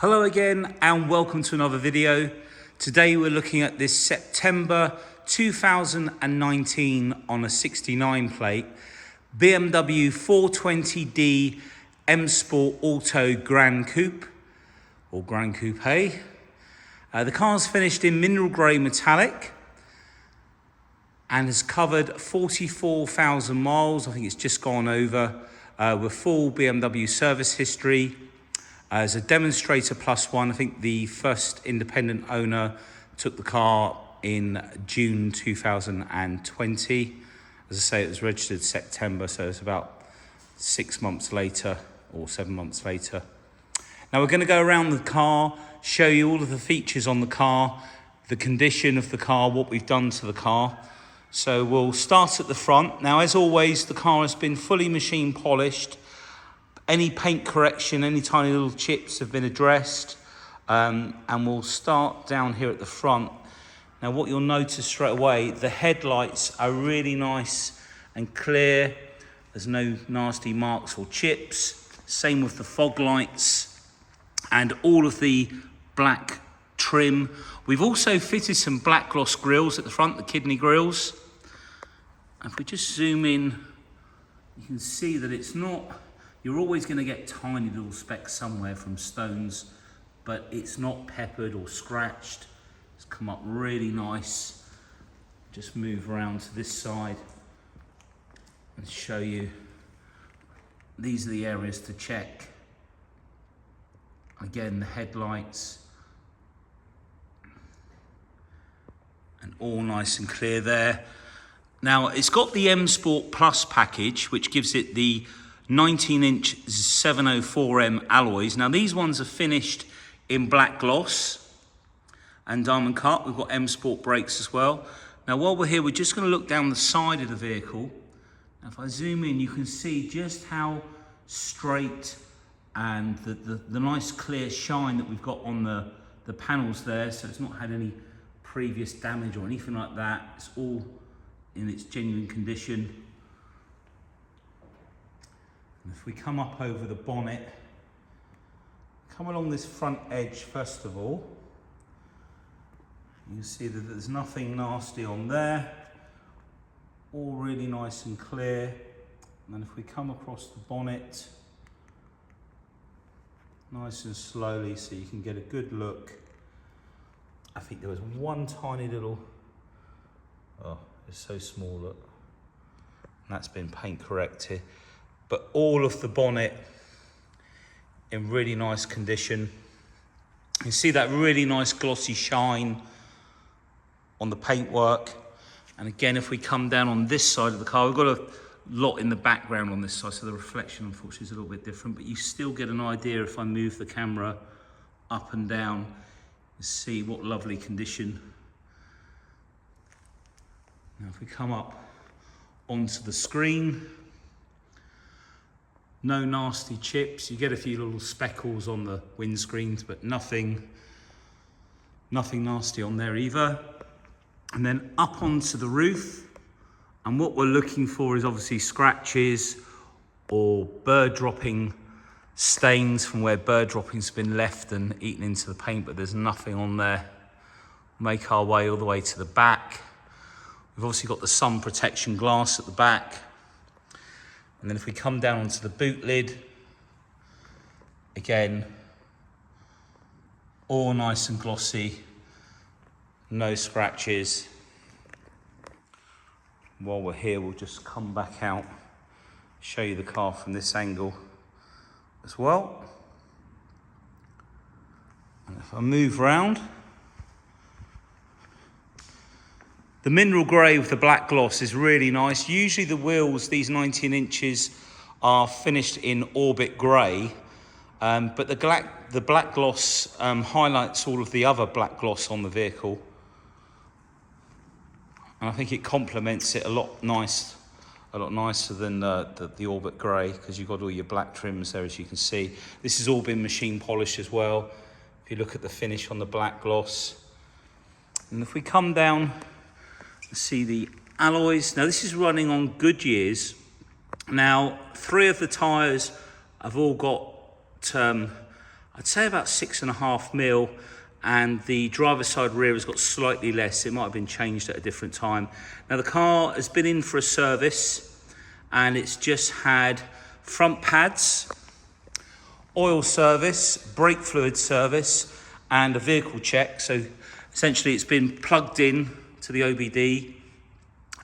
Hello again and welcome to another video. Today we're looking at this September 2019 on a 69 plate BMW 420d M Sport Auto Gran Coupe or Gran Coupe. The car's finished in mineral grey metallic and has covered 44,000 miles. I think it's just gone over with full BMW service history. As a demonstrator plus one, I think the first independent owner took the car in June 2020. As I say, it was registered September, so it's about 6 months later or 7 months later. Now we're going to go around the car, show you all of the features on the car, the condition of the car, what we've done to the car. So we'll start at the front. Now, as always, the car has been fully machine polished. Any paint correction, any tiny little chips have been addressed. And we'll start down here at the front. Now what you'll notice straight away, the headlights are really nice and clear. There's no nasty marks or chips. Same with the fog lights and all of the black trim. We've also fitted some black gloss grills at the front, the kidney grills. If we just zoom in, you can see that it's not, you're always going to get tiny little specks somewhere from stones, but it's not peppered or scratched. It's come up really nice. Just move around to this side and show you. These are the areas to check. Again, the headlights. And all nice and clear there. Now, it's got the M Sport Plus package, which gives it the 19-inch 704M alloys. Now these ones are finished in black gloss and diamond cut. We've got M Sport brakes as well. Now while we're here, we're just going to look down the side of the vehicle. Now, if I zoom in, you can see just how straight and the nice clear shine that we've got on the panels there. So it's not had any previous damage or anything like that. It's all in its genuine condition. If we come up over the bonnet, come along this front edge first of all, you can see that there's nothing nasty on there, all really nice and clear. And then if we come across the bonnet, nice and slowly so you can get a good look. I think there was one tiny little, oh, it's so small, look, and that's been paint corrected. But all of the bonnet in really nice condition. You can see that really nice glossy shine on the paintwork. And again, if we come down on this side of the car, we've got a lot in the background on this side, so the reflection unfortunately is a little bit different, but you still get an idea if I move the camera up and down and see what lovely condition. Now if we come up onto the screen, no nasty chips. You get a few little speckles on the windscreens, but nothing nasty on there either. And then up onto the roof, and what we're looking for is obviously scratches or bird dropping stains from where bird droppings have been left and eaten into the paint, but there's nothing on there. Make our way all the way to the back. We've obviously got the sun protection glass at the back. And then if we come down onto the boot lid, again, all nice and glossy, no scratches. While we're here, we'll just come back out, show you the car from this angle as well. And if I move around, the mineral grey with the black gloss is really nice. Usually the wheels, these 19 inches, are finished in orbit grey, but the black gloss highlights all of the other black gloss on the vehicle. And I think it complements it a lot nicer than the orbit grey, because you've got all your black trims there, as you can see. This has all been machine polished as well, if you look at the finish on the black gloss. And if we come down, see the alloys. Now this is running on Goodyears. Now 3 of the tyres have all got I'd say about 6.5 mil, and the driver's side rear has got slightly less. It might have been changed at a different time. Now the car has been in for a service, and it's just had front pads, oil service, brake fluid service, and a vehicle check. So essentially it's been plugged in to the OBD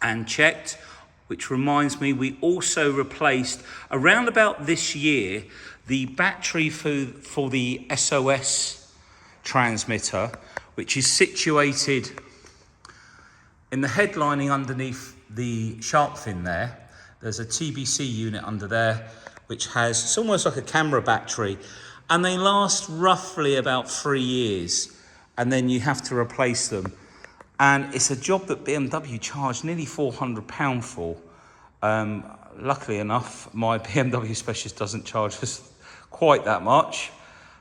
and checked, which reminds me, we also replaced around about this year the battery for the SOS transmitter, which is situated in the headlining underneath the shark fin there. There's a TBC unit under there, which has, it's almost like a camera battery, and they last roughly about 3 years, and then you have to replace them. And it's a job that BMW charged nearly £400 for. Luckily enough, my BMW specialist doesn't charge us quite that much,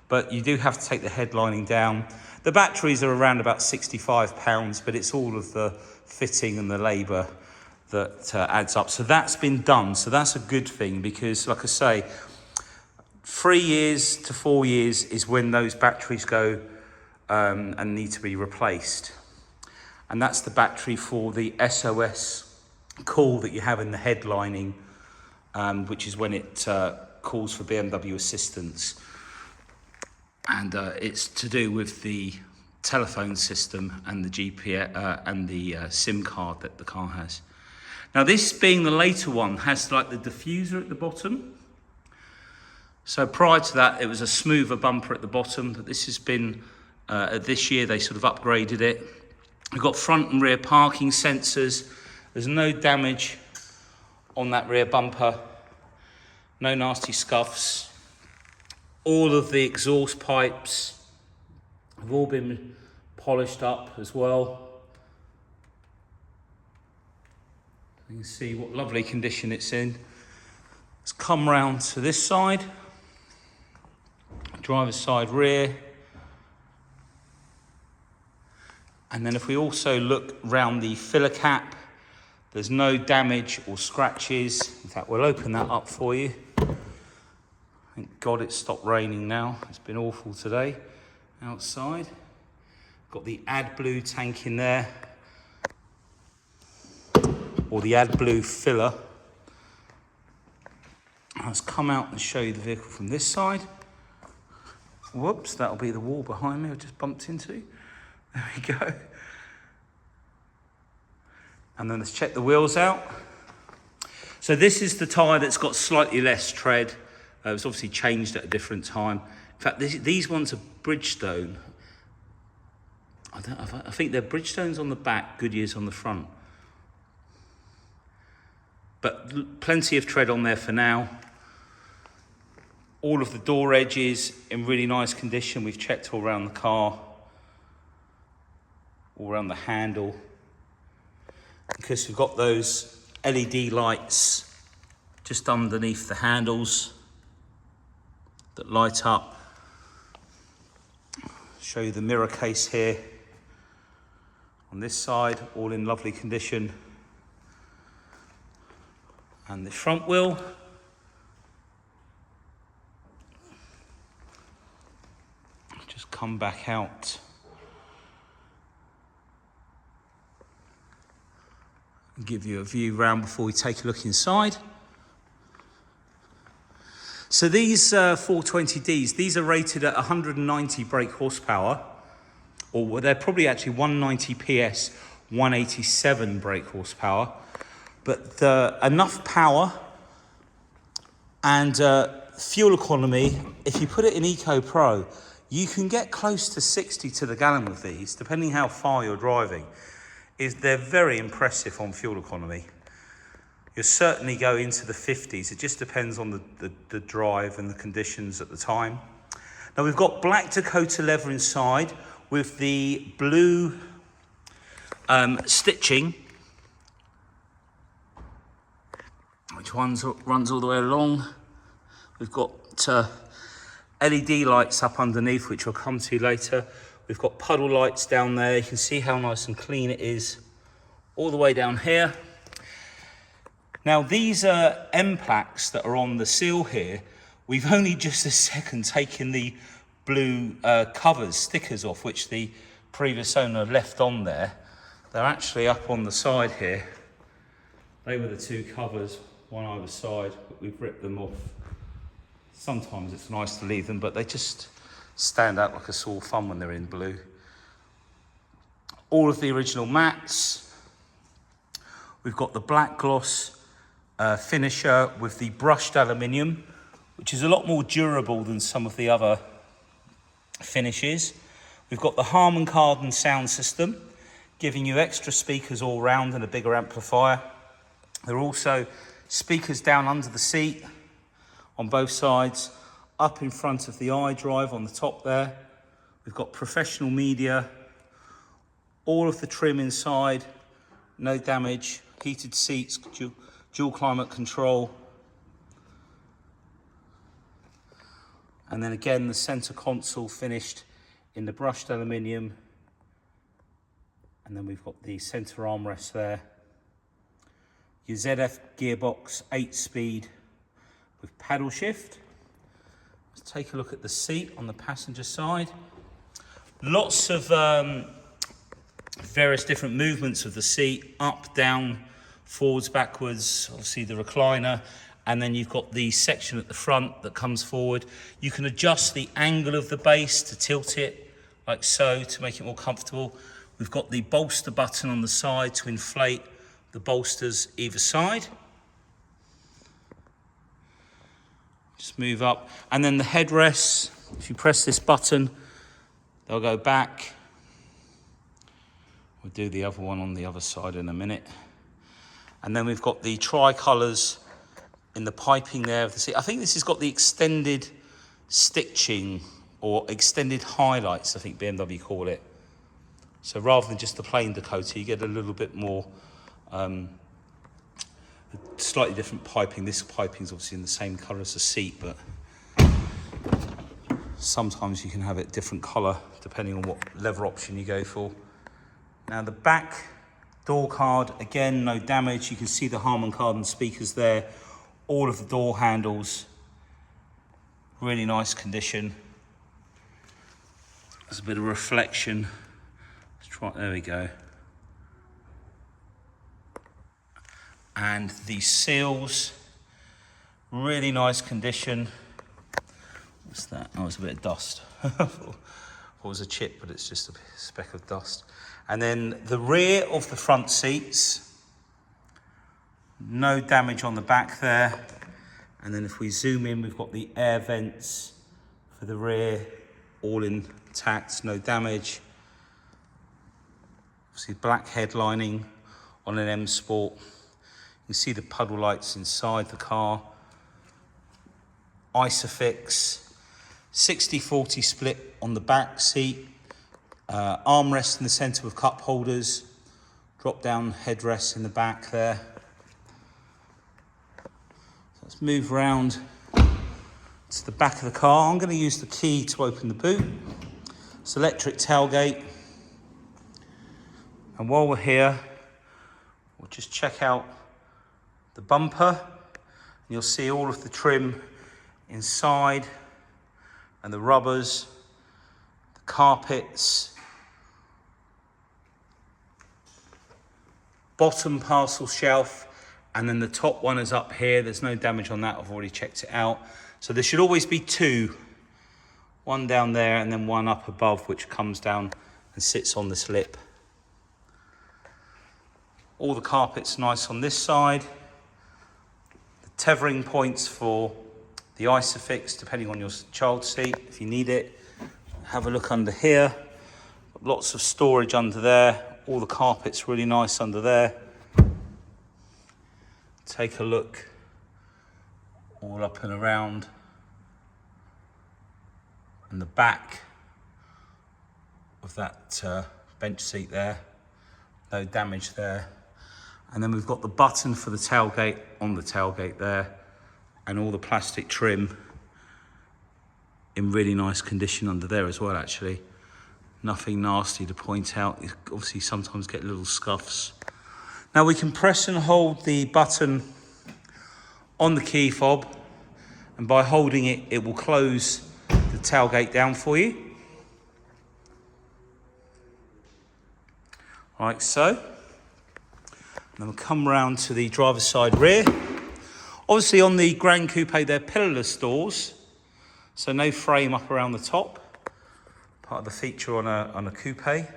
but you do have to take the headlining down. The batteries are around about £65, but it's all of the fitting and the labour that adds up. So that's been done. So that's a good thing, because like I say, 3 years to 4 years is when those batteries go and need to be replaced. And that's the battery for the SOS call that you have in the headlining, which is when it calls for BMW assistance. And it's to do with the telephone system and the GPS and the SIM card that the car has. Now this, being the later one, has like the diffuser at the bottom. So prior to that, it was a smoother bumper at the bottom, but this has been, this year they sort of upgraded it. We've got front and rear parking sensors. There's no damage on that rear bumper, no nasty scuffs. All of the exhaust pipes have all been polished up as well. You can see what lovely condition it's in. Let's come round to this side. Driver's side rear. And then if we also look round the filler cap, there's no damage or scratches. In fact, we'll open that up for you. Thank God it's stopped raining now. It's been awful today outside. Got the AdBlue tank in there, or the AdBlue filler. Let's come out and show you the vehicle from this side. Whoops, that'll be the wall behind me I just bumped into. There we go. And then let's check the wheels out. So this is the tyre that's got slightly less tread. It was obviously changed at a different time. In fact, these ones are Bridgestone. I think they're Bridgestones on the back, Goodyears on the front. But plenty of tread on there for now. All of the door edges in really nice condition. We've checked all around the car, all around the handle. Because we've got those LED lights just underneath the handles that light up. Show you the mirror case here on this side, all in lovely condition. And the front wheel. Just come back out. And give you a view round before we take a look inside. So these 420Ds, these are rated at 190 brake horsepower, or they're probably actually 190 PS, 187 brake horsepower, but enough power and fuel economy. If you put it in Eco Pro, you can get close to 60 to the gallon with these, depending how far you're driving. They're very impressive on fuel economy. You'll certainly go into the 50s. It just depends on the drive and the conditions at the time. Now we've got black DAKOTA leather inside with the blue stitching, which runs all the way along. We've got LED lights up underneath, which we'll come to later. We've got puddle lights down there. You can see how nice and clean it is all the way down here. Now these M plaques that are on the seal here, we've only just a second taken the blue covers, stickers off, which the previous owner left on there. They're actually up on the side here. They were the two covers, one either side, but we've ripped them off. Sometimes it's nice to leave them, but they just stand out like a sore thumb when they're in blue. All of the original mats. We've got the black gloss finisher with the brushed aluminium, which is a lot more durable than some of the other finishes. We've got the Harman Kardon sound system, giving you extra speakers all round and a bigger amplifier. There are also speakers down under the seat on both sides, up in front of the iDrive on the top there. We've got professional media, all of the trim inside, no damage, heated seats, dual climate control. And then again, the center console finished in the brushed aluminium. And then we've got the center armrest there. Your ZF gearbox, 8-speed with paddle shift. Let's take a look at the seat on the passenger side. Lots of various different movements of the seat, up, down, forwards, backwards, obviously the recliner, and then you've got the section at the front that comes forward. You can adjust the angle of the base to tilt it like so to make it more comfortable. We've got the bolster button on the side to inflate the bolsters either side. Just move up. And then the headrests, if you press this button, they'll go back. We'll do the other one on the other side in a minute. And then we've got the tricolours in the piping there of the seat. I think this has got the extended stitching or extended highlights, I think BMW call it. So rather than just the plain Dakota, you get a little bit more, slightly different piping. This piping is obviously in the same colour as the seat, but sometimes you can have it different colour depending on what leather option you go for. Now the back door card, again, no damage. You can see the Harman Kardon speakers there. All of the door handles, really nice condition. There's a bit of reflection. There we go. And the seals, really nice condition. What's that? Oh, it's a bit of dust. It was a chip, but it's just a speck of dust. And then the rear of the front seats, no damage on the back there. And then if we zoom in, we've got the air vents for the rear, all intact, no damage. Obviously black headlining on an M Sport. You can see the puddle lights inside the car. Isofix, 60-40 split on the back seat. Armrest in the centre with cup holders. Drop down headrests in the back there. Let's move around to the back of the car. I'm going to use the key to open the boot. It's electric tailgate. And while we're here, we'll just check out the bumper. And you'll see all of the trim inside and the rubbers, the carpets, bottom parcel shelf, and then the top one is up here. There's no damage on that. I've already checked it out. So there should always be two, one down there and then one up above, which comes down and sits on this lip. All the carpet's nice on this side. The tethering points for the Isofix, depending on your child seat, if you need it. Have a look under here. Lots of storage under there. All the carpet's really nice under there. Take a look all up and around. And the back of that bench seat there. No damage there. And then we've got the button for the tailgate on the tailgate there, and all the plastic trim in really nice condition under there as well, actually. Nothing nasty to point out. You obviously sometimes get little scuffs. Now we can press and hold the button on the key fob, and by holding it, it will close the tailgate down for you. Like so. And then we'll come round to the driver's side rear. Obviously on the Gran Coupe, they're pillarless doors, so no frame up around the top. Part of the feature on a coupe. I'm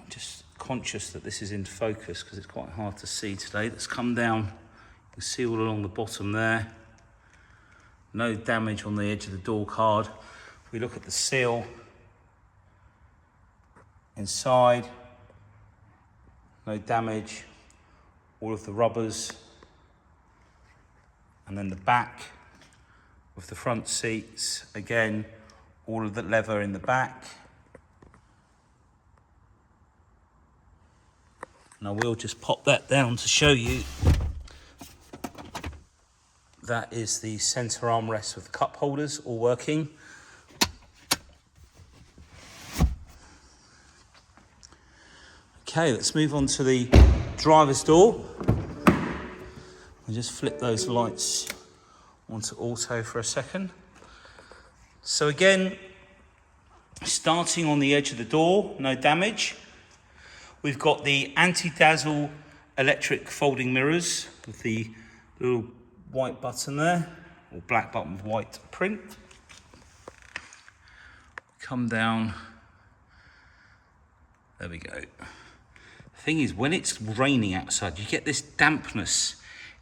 just conscious that this is in focus because it's quite hard to see today. Let's come down. You can see all along the bottom there. No damage on the edge of the door card. If we look at the seal inside, no damage. All of the rubbers. And then the back with the front seats, again, all of the leather in the back. And I will just pop that down to show you. That is the centre armrest with the cup holders all working. Okay, let's move on to the driver's door. I'll just flip those lights onto auto for a second. So again, starting on the edge of the door, no damage. We've got the anti-dazzle electric folding mirrors with the little white button there, or black button with white print. Come down, there we go. The thing is, when it's raining outside, you get this dampness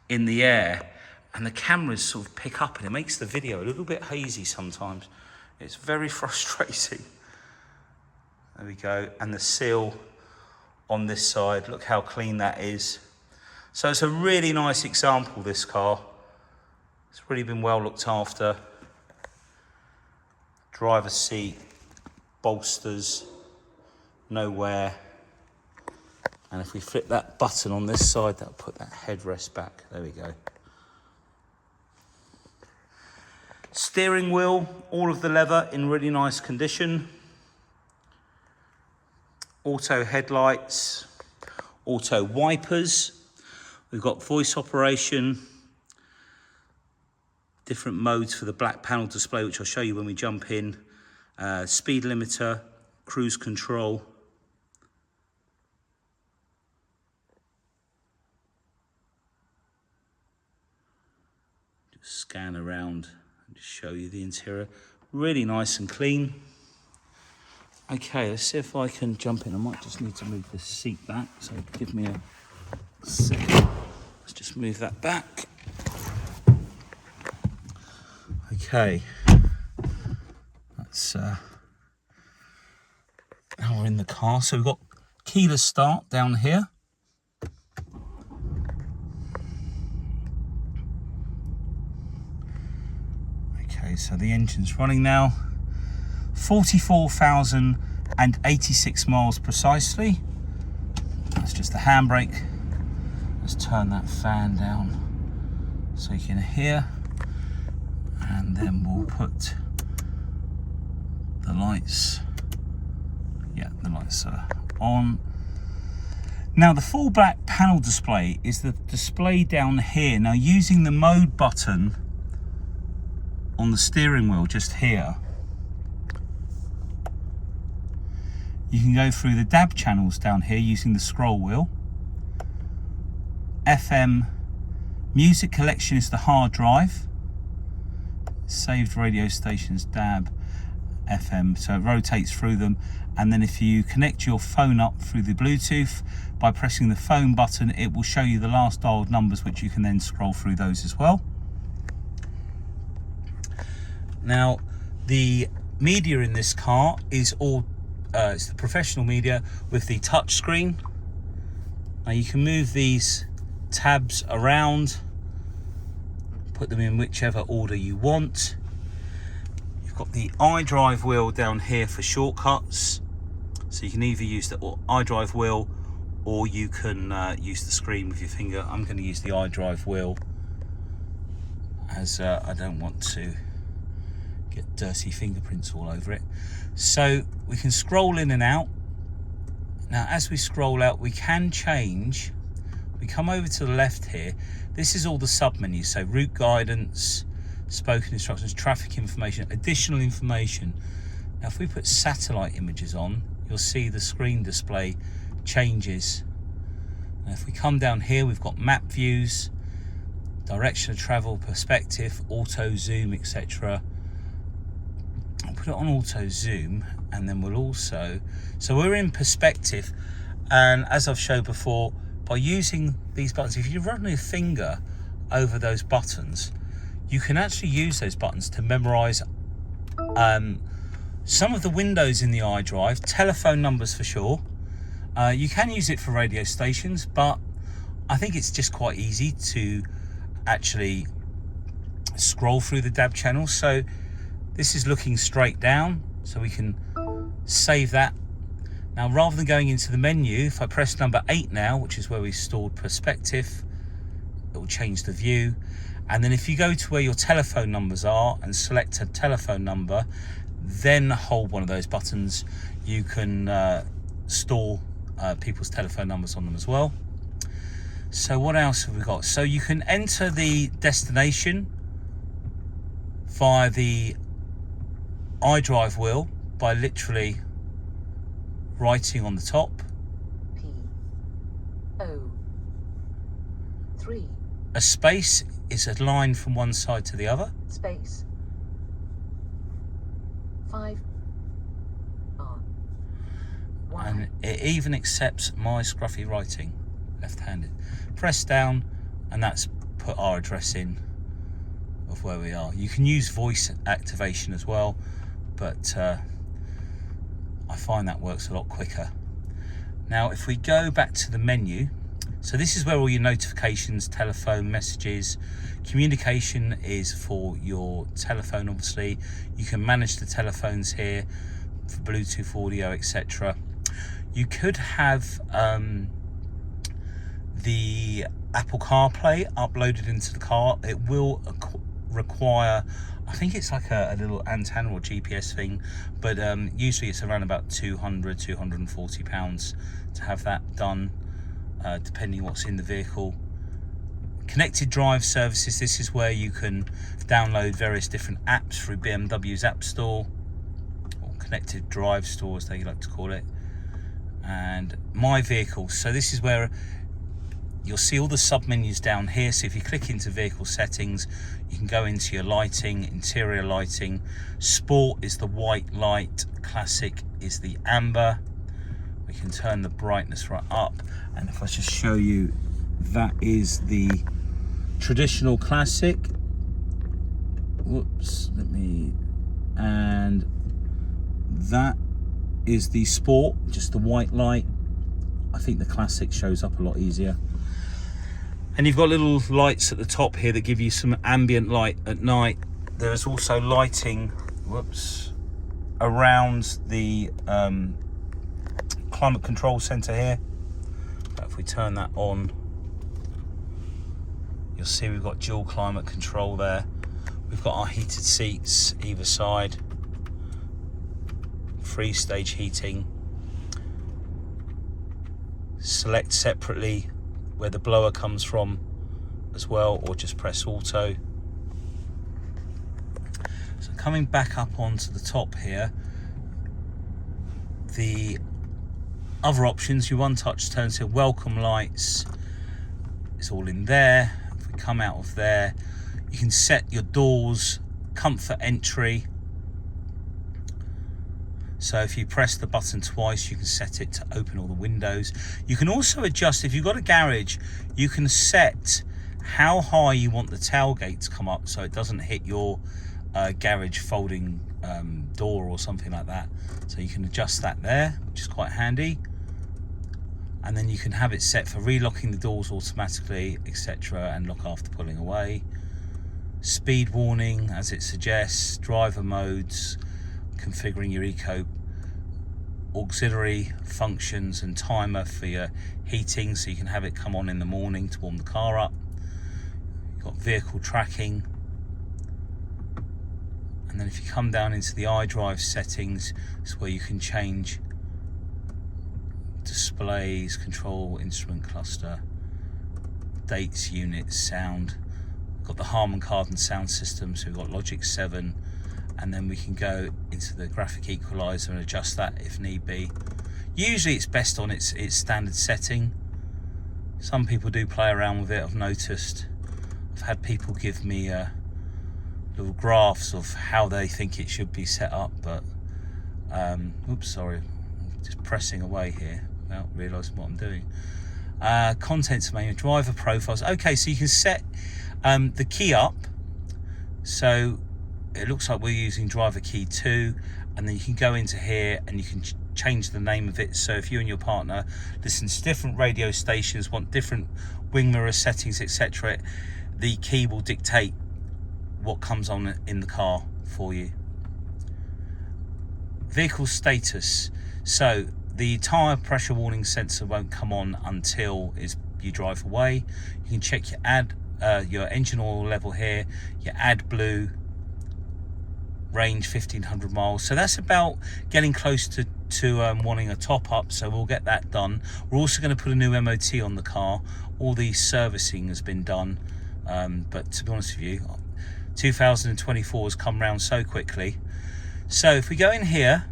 in the air, and the cameras sort of pick up and it makes the video a little bit hazy sometimes. It's very frustrating. There we go. And the seal on this side, look how clean that is. So it's a really nice example, this car. It's really been well looked after. Driver's seat, bolsters, no wear. And if we flip that button on this side, that'll put that headrest back. There we go. Steering wheel, all of the leather in really nice condition. Auto headlights, auto wipers. We've got voice operation, different modes for the black panel display, which I'll show you when we jump in. Speed limiter, cruise control. Just scan around. Just show you the interior, really nice and clean. Okay, let's see if I can jump in. I might just need to move this seat back, so give me a second. Let's just move that back. Okay, that's now we're in the car. So we've got keyless start down here. Okay, so the engine's running now. 44,086 miles precisely. That's just the handbrake. Let's turn that fan down so you can hear. And then we'll put the lights. Yeah, the lights are on. Now the full black panel display is the display down here. Now using the mode button on the steering wheel just here, you can go through the DAB channels down here using the scroll wheel. FM, music collection is the hard drive. Saved radio stations, DAB, FM, so it rotates through them. And then if you connect your phone up through the Bluetooth by pressing the phone button, it will show you the last dialed numbers, which you can then scroll through those as well. Now, the media in this car is all it's the professional media with the touch screen. Now you can move these tabs around, put them in whichever order you want. You've got the iDrive wheel down here for shortcuts, so you can either use the iDrive wheel or you can use the screen with your finger. I'm going to use the iDrive wheel as I don't want to get dirty fingerprints all over it. So we can scroll in and out. Now as we scroll out, we can change come over to the left here, this is all the sub-menus. So route guidance, spoken instructions, traffic information, additional information. Now if we put satellite images on, you'll see the screen display changes. And if we come down here, we've got map views, direction of travel, perspective, auto zoom, etc. I'll put it on auto zoom, and then we'll also, so we're in perspective, and as I've showed before, by using these buttons, if you run your finger over those buttons, you can actually use those buttons to memorize some of the windows in the iDrive, telephone numbers for sure. You can use it for radio stations, but I think it's just quite easy to actually scroll through the DAB channels. So this is looking straight down, so we can save that. Now, rather than going into the menu, if I press number 8 now, which is where we stored perspective, it will change the view. And then if you go to where your telephone numbers are and select a telephone number, then hold one of those buttons, you can store people's telephone numbers on them as well. So what else have we got? So you can enter the destination via the iDrive wheel by literally writing on the top P-O-3. A space is a line from one side to the other. Space 5 R1. And it even accepts my scruffy writing, left-handed. Press down, and that's put our address in of where we are. You can use voice activation as well, but I find that works a lot quicker. Now, if we go back to the menu, so this is where all your notifications, telephone messages, communication is for your telephone, obviously. You can manage the telephones here for Bluetooth audio, etc. You could have the Apple CarPlay uploaded into the car. It will require, I think it's like a little antenna or GPS thing, but usually it's around about £240 to have that done, depending what's in the vehicle. Connected drive services, this is where you can download various different apps through BMW's App Store, or connected drive store as they like to call it. And my vehicles, so this is where you'll see all the sub menus down here. So if you click into vehicle settings, you can go into your lighting, interior lighting. Sport is the white light, classic is the amber. We can turn the brightness right up, and if I just show you, that is the traditional classic. Whoops, and that is the sport, just the white light. I think the classic shows up a lot easier. And you've got little lights at the top here that give you some ambient light at night. There's also lighting, whoops, around the climate control center here. But if we turn that on, you'll see we've got dual climate control there. We've got our heated seats either side, 3-stage heating. Select separately where the blower comes from as well, or just press auto. So coming back up onto the top here, the other options, your one touch turn to welcome lights, it's all in there. If we come out of there, you can set your doors, comfort entry. So if you press the button twice, you can set it to open all the windows. You can also adjust, if you've got a garage, you can set how high you want the tailgate to come up so it doesn't hit your garage folding door or something like that. So you can adjust that there, which is quite handy. And then you can have it set for relocking the doors automatically, etc., and lock after pulling away. Speed warning, as it suggests, driver modes, configuring your eco, auxiliary functions, and timer for your heating, so you can have it come on in the morning to warm the car up. You've got vehicle tracking, and then if you come down into the iDrive settings, it's where you can change displays, control instrument cluster, updates, units, sound. We've got the Harman Kardon sound system, so we've got Logic 7, and then we can go into the graphic equalizer and adjust that if need be. Usually it's best on its standard setting. Some people do play around with it, I've noticed. I've had people give me little graphs of how they think it should be set up, but oops, sorry, I'm just pressing away here without realising what I'm doing. Contents menu, driver profiles. Okay, so you can set the key up, so it looks like we're using driver key 2, and then you can go into here and you can change the name of it. So if you and your partner listen to different radio stations, want different wing mirror settings, etc., the key will dictate what comes on in the car for you. Vehicle status. So the tyre pressure warning sensor won't come on until you drive away. You can check your engine oil level here, your AdBlue, range 1500 miles. So that's about getting close to wanting a top up, so we'll get that done. We're also going to put a new MOT on the car. All the servicing has been done, but to be honest with you, 2024 has come round so quickly. So if we go in here,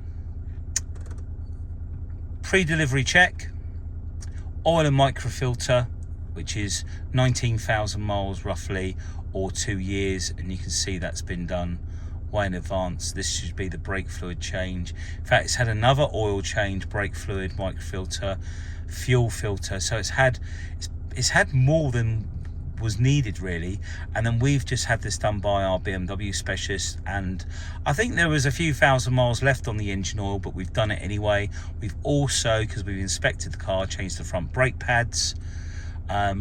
pre-delivery check, oil and microfilter, which is 19,000 miles roughly, or 2 years, and you can see that's been done way in advance. This should be the brake fluid change. In fact, it's had another oil change, brake fluid, microfilter, fuel filter, so it's had more than was needed really. And then we've just had this done by our BMW specialist, and I think there was a few thousand miles left on the engine oil, but we've done it anyway. We've also, because we've inspected the car, changed the front brake pads,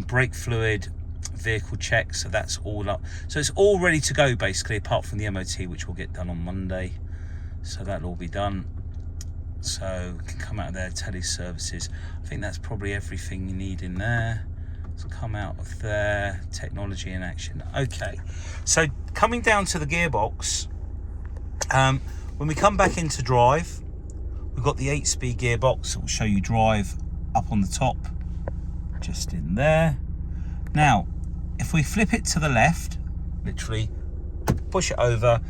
brake fluid, vehicle check, so that's all up. So it's all ready to go basically, apart from the MOT, which will get done on Monday. So that'll all be done. So we can come out of there, tele services. I think that's probably everything you need in there. So come out of there, technology in action. Okay, so coming down to the gearbox, when we come back into drive, we've got the 8-speed gearbox that will show you drive up on the top, just in there. Now, if we flip it to the left, literally push it over,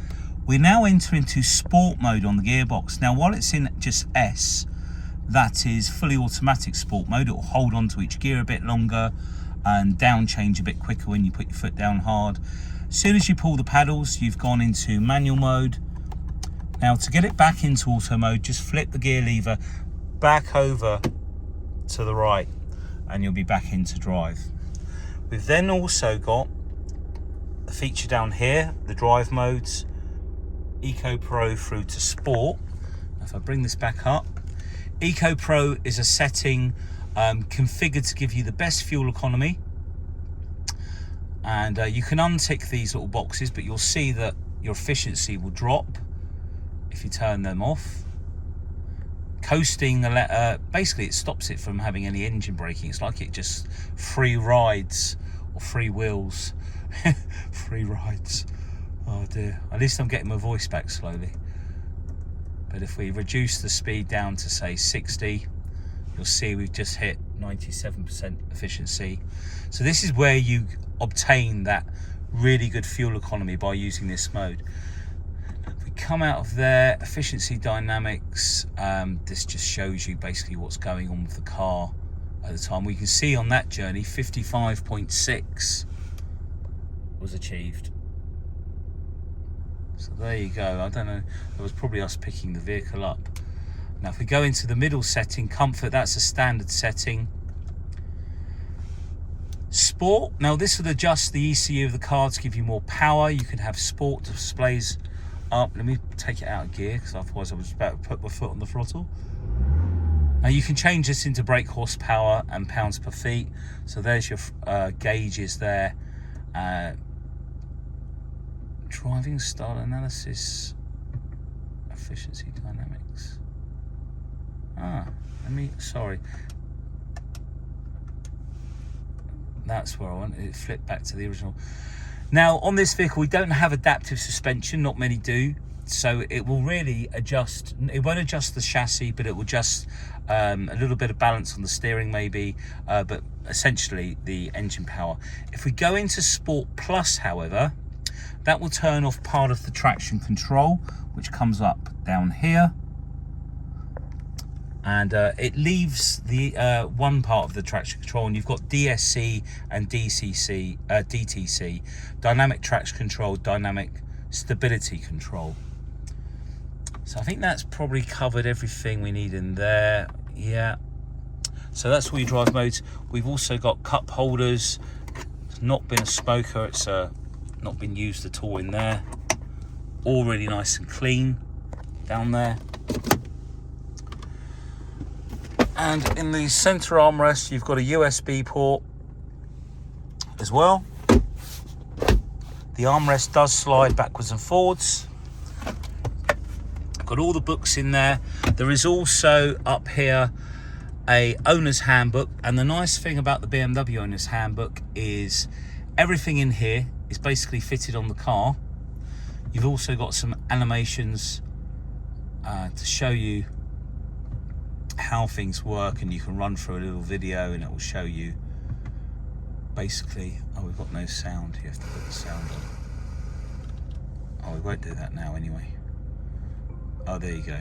we now enter into sport mode on the gearbox. Now, while it's in just S, that is fully automatic sport mode. It will hold on to each gear a bit longer and down change a bit quicker when you put your foot down hard. As soon as you pull the paddles, you've gone into manual mode. Now, to get it back into auto mode, just flip the gear lever back over to the right and you'll be back into drive. We've then also got a feature down here, the drive modes, Eco Pro through to Sport. If I bring this back up, Eco Pro is a setting configured to give you the best fuel economy, and you can untick these little boxes, but you'll see that your efficiency will drop if you turn them off. Coasting, basically it stops it from having any engine braking. It's like it just free rides or free wheels. Free rides. Oh dear. At least I'm getting my voice back slowly. But if we reduce the speed down to say 60, you'll see we've just hit 97% efficiency. So this is where you obtain that really good fuel economy, by using this mode. Come out of there, efficiency dynamics, this just shows you basically what's going on with the car at the time. We can see on that journey 55.6 was achieved. So there you go. I don't know, it was probably us picking the vehicle up. Now if we go into the middle setting, comfort, that's a standard setting. Sport, now this will adjust the ECU of the car to give you more power. You can have sport displays up. Let me take it out of gear, because otherwise I was about to put my foot on the throttle. Now you can change this into brake horsepower and pounds per feet. So there's your gauges there. Driving style analysis, efficiency dynamics. Sorry. That's where I want it. Flip back to the original. Now on this vehicle we don't have adaptive suspension, not many do. So it will really adjust, it won't adjust the chassis, but it will just a little bit of balance on the steering maybe, but essentially the engine power. If we go into Sport Plus, however, that will turn off part of the traction control, which comes up down here. And it leaves the one part of the traction control, and you've got DSC and DTC, dynamic traction control, dynamic stability control. So I think that's probably covered everything we need in there. Yeah. So that's all your drive modes. We've also got cup holders. It's not been a smoker. It's not been used at all in there. All really nice and clean down there. And in the center armrest, you've got a USB port as well. The armrest does slide backwards and forwards. Got all the books in there. There is also up here a owner's handbook, and the nice thing about the BMW owner's handbook is everything in here is basically fitted on the car. You've also got some animations to show you how things work, and you can run through a little video and it will show you basically. Oh, we've got no sound. You have to put the sound on. Oh, we won't do that now anyway. Oh, there you go.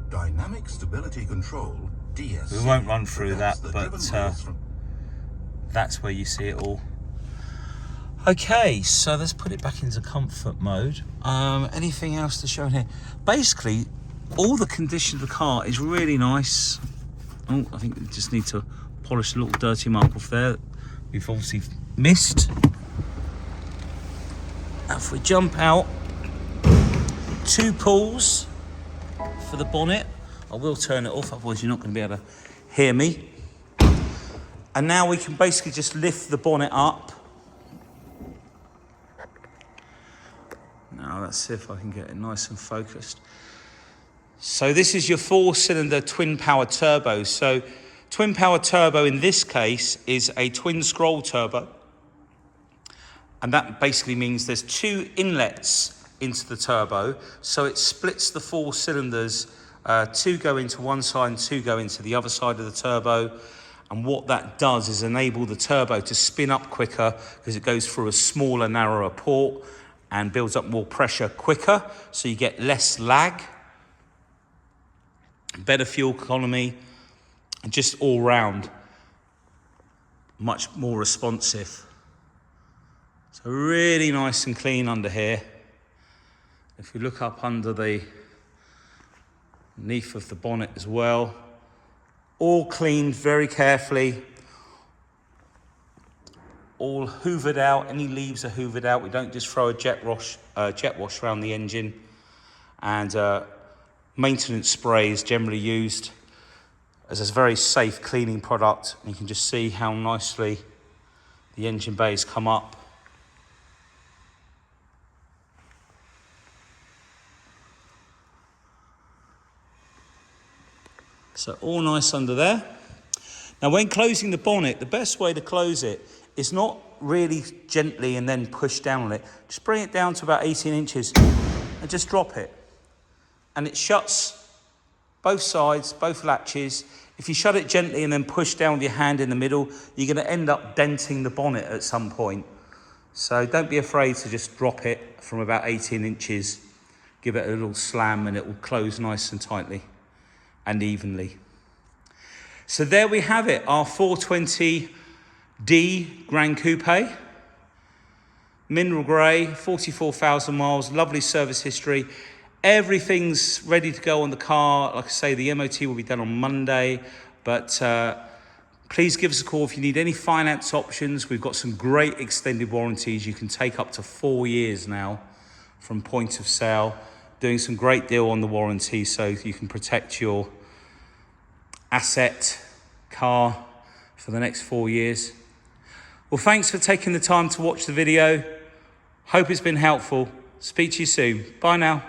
Dynamic stability control, DSC. We won't run through that, but that's where you see it all. Okay, so let's put it back into comfort mode. Anything else to show in here? Basically, all the condition of the car is really nice. Oh, I think we just need to polish a little dirty mark off there. We've obviously missed. Now, if we jump out, 2 pulls for the bonnet. I will turn it off, otherwise you're not going to be able to hear me. And now we can basically just lift the bonnet up. Now let's see if I can get it nice and focused. So this is your 4-cylinder twin power turbo. So twin power turbo in this case is a twin scroll turbo. And that basically means there's 2 inlets into the turbo, so it splits the 4 cylinders, 2 go into one side and 2 go into the other side of the turbo. And what that does is enable the turbo to spin up quicker, because it goes through a smaller, narrower port and builds up more pressure quicker, so you get less lag, better fuel economy, and just all round much more responsive. So really nice and clean under here. If we look up under the underneath of the bonnet as well, all cleaned very carefully, all hoovered out. Any leaves are hoovered out. We don't just throw a jet wash around the engine. And maintenance spray is generally used as a very safe cleaning product. And you can just see how nicely the engine bays come up. So all nice under there. Now when closing the bonnet, the best way to close it is not really gently and then push down on it. Just bring it down to about 18 inches and just drop it. And it shuts both sides, both latches. If you shut it gently and then push down with your hand in the middle, you're going to end up denting the bonnet at some point. So don't be afraid to just drop it from about 18 inches. Give it a little slam and it will close nice and tightly and evenly. So there we have it, our 420D Gran Coupe. Mineral grey, 44,000 miles, lovely service history. Everything's ready to go on the car. Like I say, the MOT will be done on Monday, but please give us a call if you need any finance options. We've got some great extended warranties. You can take up to 4 years now from point of sale. Doing some great deal on the warranty, so you can protect your asset car for the next 4 years. Well, thanks for taking the time to watch the video. Hope it's been helpful. Speak to you soon. Bye now.